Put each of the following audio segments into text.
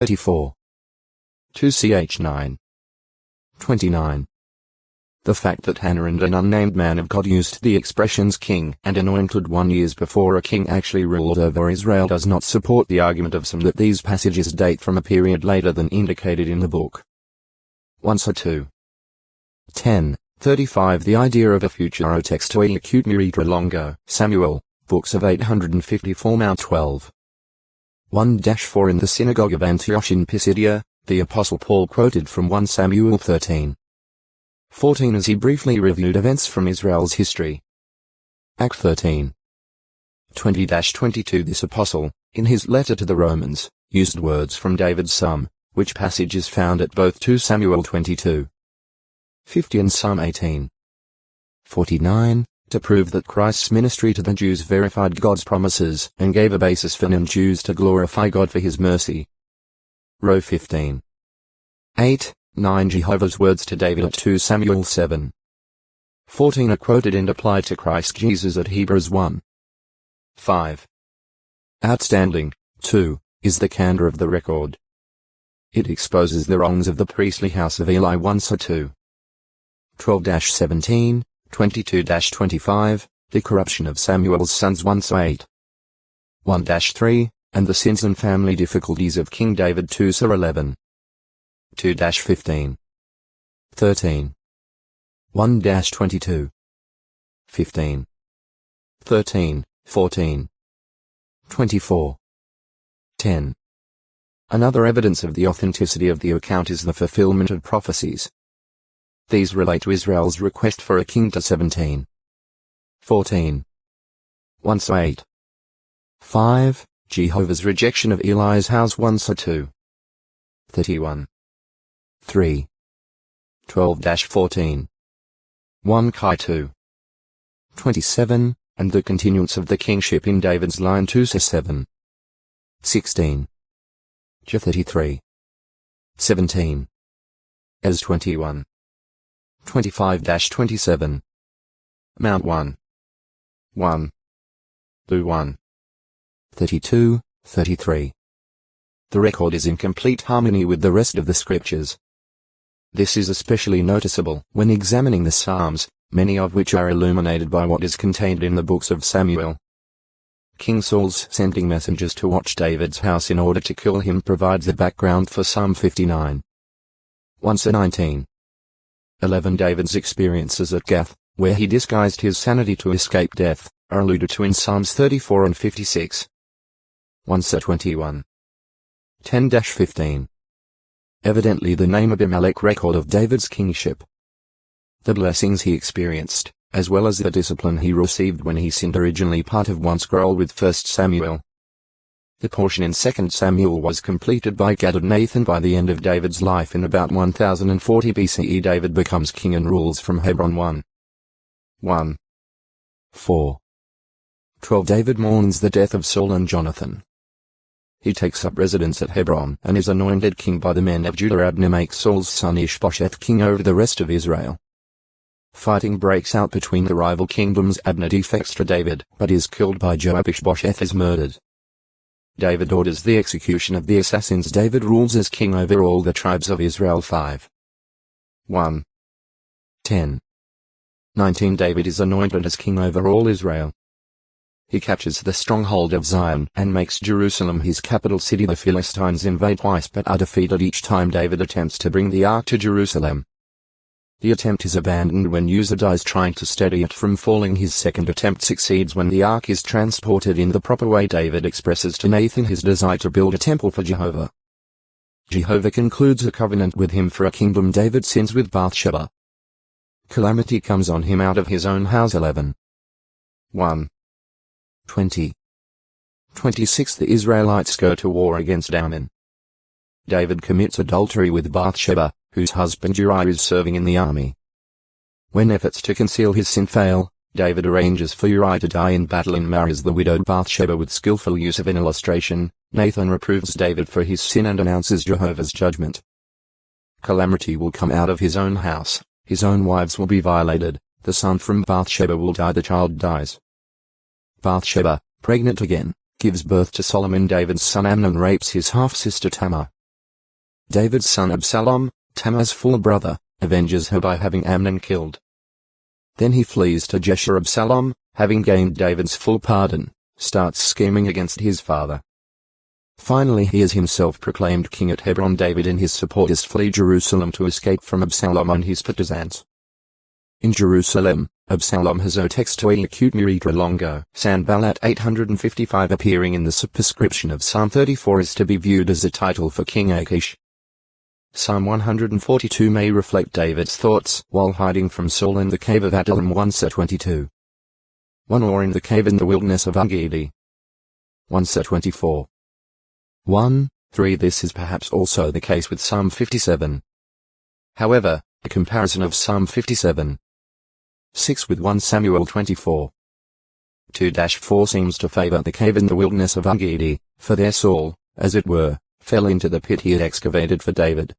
34. 2ch9. 29. The fact that Hannah and an unnamed man of God used the expressions king and anointed one years before a king actually ruled over Israel does not support the argument of some that these passages date from a period later than indicated in the book. 1-2. 10. 35 The idea of a futuro texto e acute longo, Samuel, books of 854 Mount 12. 1-4 In the synagogue of Antioch in Pisidia, the Apostle Paul quoted from 1 Samuel 13. 14 as he briefly reviewed events from Israel's history. Act 13. 20-22 This apostle, in his letter to the Romans, used words from David's Psalm, which passage is found at both 2 Samuel 22. 50 and Psalm 18. 49, to prove that Christ's ministry to the Jews verified God's promises and gave a basis for non-Jews to glorify God for his mercy. Row 15. 8, 9 Jehovah's words to David at 2 Samuel 7. 14 are quoted and applied to Christ Jesus at Hebrews 1. 5. Outstanding, 2, is the candor of the record. It exposes the wrongs of the priestly house of Eli 1-2. 12-17, 22-25, the corruption of Samuel's sons 1-8. 1-3, and the sins and family difficulties of King David 2-11. 2-15. 13. 1-22. 15. 13, 14. 24. 10. Another evidence of the authenticity of the account is the fulfillment of prophecies. These relate to Israel's request for a king to 17. 14. 1-8. 5. Jehovah's rejection of Eli's house 1-2. 31. 3. 12-14. 1-2. 27, and the continuance of the kingship in David's line 2-7. 16. 33. 17. As 21. 25-27. Mount 1. 1. Lu 1. 32, 33. The record is in complete harmony with the rest of the scriptures. This is especially noticeable when examining the Psalms, many of which are illuminated by what is contained in the books of Samuel. King Saul's sending messengers to watch David's house in order to kill him provides the background for Psalm 59. 1-19. 11 David's experiences at Gath, where he disguised his sanity to escape death, are alluded to in Psalms 34 and 56. 1-21. 10-15. Evidently the name Abimelech record of David's kingship. The blessings he experienced, as well as the discipline he received when he sinned, originally part of one scroll with 1 Samuel. The portion in 2 Samuel was completed by Gad and Nathan by the end of David's life in about 1040 BCE. David becomes king and rules from Hebron 1. 4. 12 David mourns the death of Saul and Jonathan. He takes up residence at Hebron and is anointed king by the men of Judah. Abner makes Saul's son Ishbosheth king over the rest of Israel. Fighting breaks out between the rival kingdoms. Abner defects to David, but is killed by Joab. Ishbosheth is murdered. David orders the execution of the assassins. David rules as king over all the tribes of Israel. 5. 1. 10. 19 David is anointed as king over all Israel. He captures the stronghold of Zion and makes Jerusalem his capital city. The Philistines invade twice but are defeated each time David attempts to bring the ark to Jerusalem. The attempt is abandoned when Uzzah dies trying to steady it from falling. His second attempt succeeds when the ark is transported in the proper way. David expresses to Nathan his desire to build a temple for Jehovah. Jehovah concludes a covenant with him for a kingdom. David sins with Bathsheba. Calamity comes on him out of his own house. 11. 1. 20. 26 The Israelites go to war against Ammon. David commits adultery with Bathsheba, whose husband Uriah is serving in the army. When efforts to conceal his sin fail, David arranges for Uriah to die in battle and marries the widowed Bathsheba. With skillful use of an illustration, Nathan reproves David for his sin and announces Jehovah's judgment. Calamity will come out of his own house, his own wives will be violated, the son from Bathsheba will die, the child dies. Bathsheba, pregnant again, gives birth to Solomon. David's son Amnon rapes his half-sister Tamar. David's son Absalom, Tamar's full brother, avenges her by having Amnon killed. Then he flees to Jeshurun. Absalom, having gained David's full pardon, starts scheming against his father. Finally he is himself proclaimed king at Hebron. David and his supporters flee Jerusalem to escape from Absalom and his partisans. In Jerusalem, Absalom has o text to acute miritra longo. Sanballat 855 appearing in the superscription of Psalm 34 is to be viewed as a title for King Achish. Psalm 142 may reflect David's thoughts while hiding from Saul in the cave of Adullam 1:22. 1 or in the cave in the wilderness of Engedi 1:24. 1:3. This is perhaps also the case with Psalm 57. However, a comparison of Psalm 57:6 with 1 Samuel 24. 2-4 seems to favor the cave in the wilderness of Engedi, for there Saul, as it were, fell into the pit he had excavated for David.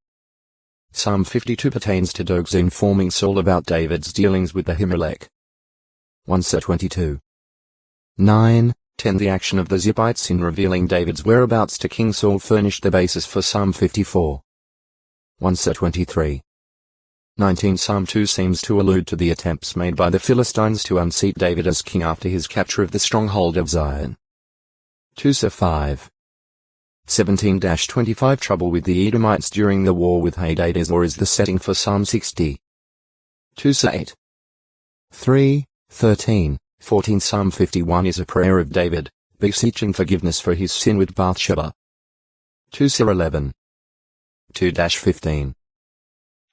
Psalm 52 pertains to Dogs informing Saul about David's dealings with Ahimelech 1:22. 9-10. The action of the Ziphites in revealing David's whereabouts to King Saul furnished the basis for Psalm 54 1:23. 19. Psalm 2 seems to allude to the attempts made by the Philistines to unseat David as king after his capture of the stronghold of Zion 2:5. 17-25. Trouble with the Edomites during the war with Hadadezor is the setting for Psalm 60 2:8. 3:13. 14. Psalm 51 is a prayer of David, beseeching forgiveness for his sin with Bathsheba 2:11. 2-15.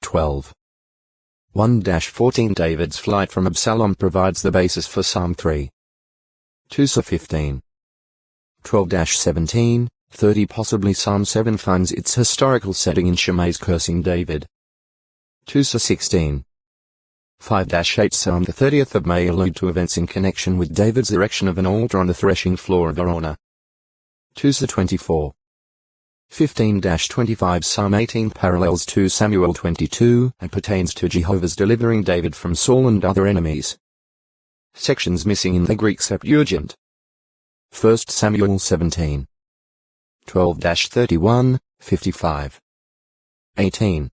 12. 1-14. David's flight from Absalom provides the basis for Psalm 3 2:15. 12-17. 30. Possibly Psalm 7 finds its historical setting in Shimei's cursing David 2:16. 5-8. Psalm the 30th of May allude to events in connection with David's erection of an altar on the threshing floor of Araunah 2:24. 15-25. Psalm 18 parallels 2 Samuel 22 and pertains to Jehovah's delivering David from Saul and other enemies. Sections missing in the Greek Septuagint. 1 Samuel 17. 12-31, 55. 18.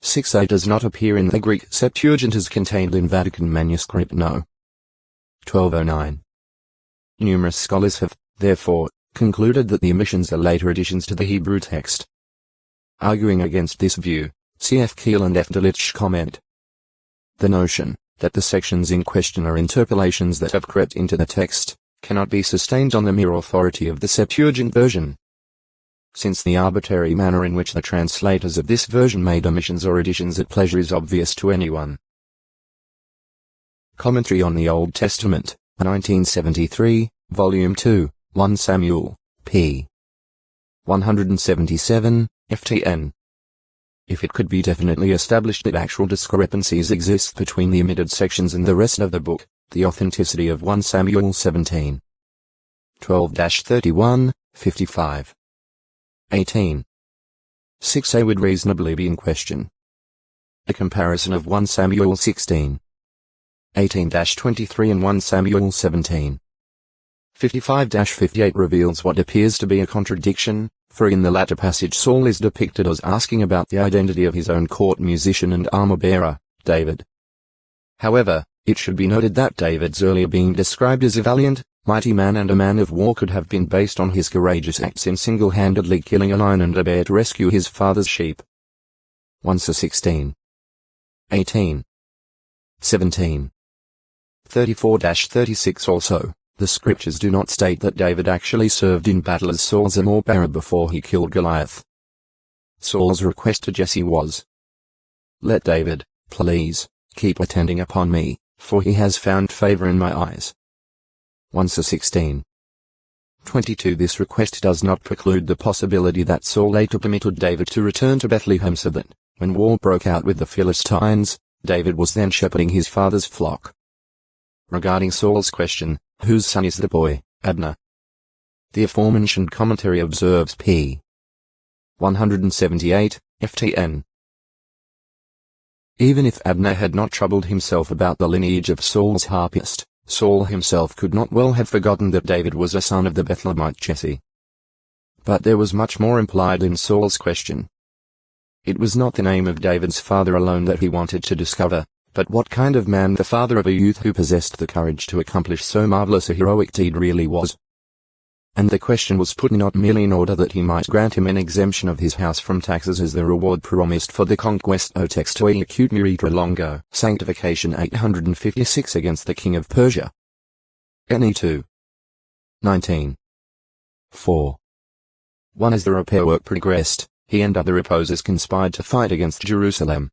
6a does not appear in the Greek Septuagint as contained in Vatican manuscript No. 1209. Numerous scholars have, therefore, concluded that the omissions are later additions to the Hebrew text. Arguing against this view, C.F. Keel and F. Delitzsch comment. The notion that the sections in question are interpolations that have crept into the text cannot be sustained on the mere authority of the Septuagint version, since the arbitrary manner in which the translators of this version made omissions or additions at pleasure is obvious to anyone. Commentary on the Old Testament, 1973, Volume 2, 1 Samuel, p. 177, ftn. If it could be definitely established that actual discrepancies exist between the omitted sections and the rest of the book, the authenticity of 1 Samuel 17. 12-31, 55. 18. 6a would reasonably be in question. A comparison of 1 Samuel 16. 18-23 and 1 Samuel 17. 55-58 reveals what appears to be a contradiction, for in the latter passage Saul is depicted as asking about the identity of his own court musician and armor-bearer, David. However, it should be noted that David's earlier being described as a valiant, mighty man and a man of war could have been based on his courageous acts in single-handedly killing a lion and a bear to rescue his father's sheep. 1:16. 18. 17. 34-36 Also, the scriptures do not state that David actually served in battle as Saul's armor-bearer before he killed Goliath. Saul's request to Jesse was, "Let David, please, keep attending upon me, for he has found favor in my eyes." 1:16. 22. This request does not preclude the possibility that Saul later permitted David to return to Bethlehem so that, when war broke out with the Philistines, David was then shepherding his father's flock. Regarding Saul's question, whose son is the boy, Abner? The aforementioned commentary observes p. 178, ftn. Even if Abner had not troubled himself about the lineage of Saul's harpist, Saul himself could not well have forgotten that David was a son of the Bethlehemite Jesse. But there was much more implied in Saul's question, It was not the name of David's father alone that he wanted to discover, but what kind of man the father of a youth who possessed the courage to accomplish so marvelous a heroic deed really was. And the question was put not merely in order that he might grant him an exemption of his house from taxes as the reward promised for the conquest o textui acute muritra longo, sanctification 856 against the king of Persia. NE 2. 19. 4. 1. As the repair work progressed, he and other opposers conspired to fight against Jerusalem.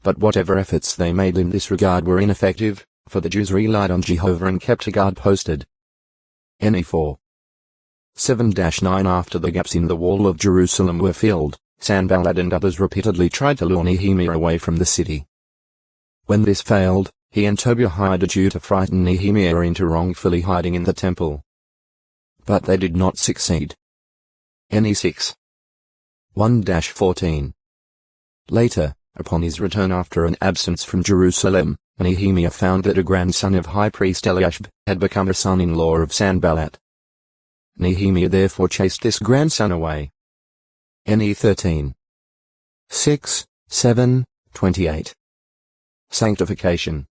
But whatever efforts they made in this regard were ineffective, for the Jews relied on Jehovah and kept a guard posted. NE 4. 7-9 After the gaps in the wall of Jerusalem were filled, Sanballat and others repeatedly tried to lure Nehemiah away from the city. When this failed, he and Tobiah hired a Jew to frighten Nehemiah into wrongfully hiding in the temple. But they did not succeed. NE 6. 1-14. Later, upon his return after an absence from Jerusalem, Nehemiah found that a grandson of high priest Eliashib had become a son-in-law of Sanballat. Nehemiah therefore chased this grandson away. NE 13. 6, 7, 28. Sanctification.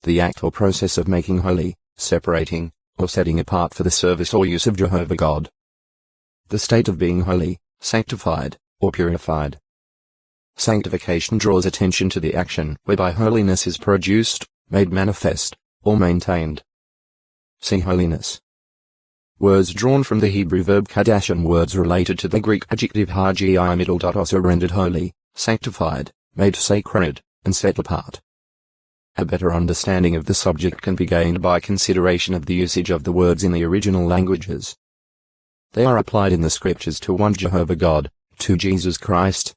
The act or process of making holy, separating, or setting apart for the service or use of Jehovah God. The state of being holy, sanctified, or purified. Sanctification draws attention to the action whereby holiness is produced, made manifest, or maintained. See holiness. Words drawn from the Hebrew verb kadash and words related to the Greek adjective hagi also rendered holy, sanctified, made sacred, and set apart. A better understanding of the subject can be gained by consideration of the usage of the words in the original languages. They are applied in the scriptures to 1 Jehovah God, 2 Jesus Christ,